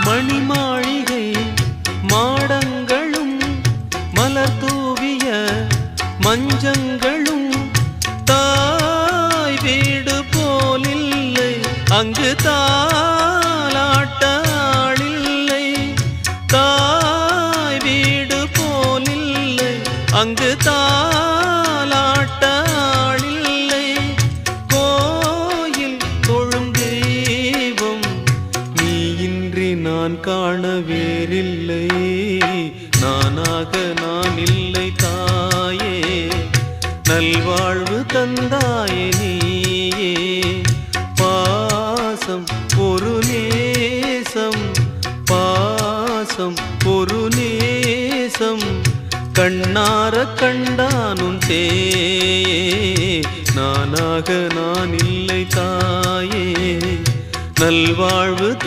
மணிமாளிகை மாடங்களும் மலர் தூவிய மஞ்சங்களும் தாய் வீடு போலில்லை அங்கு தாலாட்டாளில்லை தாய் வீடு போலில்லை அங்கு தாலாட்டாளில்லை கோயில் தொழும் தெய்வம் நீ இன்றி நான் காண வேறில்லை நானாக நான் இல்லை தாயே நல்வாழ்வு தந்தாயே நீயே பாசம் ஒரு நேசம் பாசம் ஒரு நேசம் கண்ணார கண்டானும் தேயே நானாக நான் இல்லை தாயே நல்வாழ்வு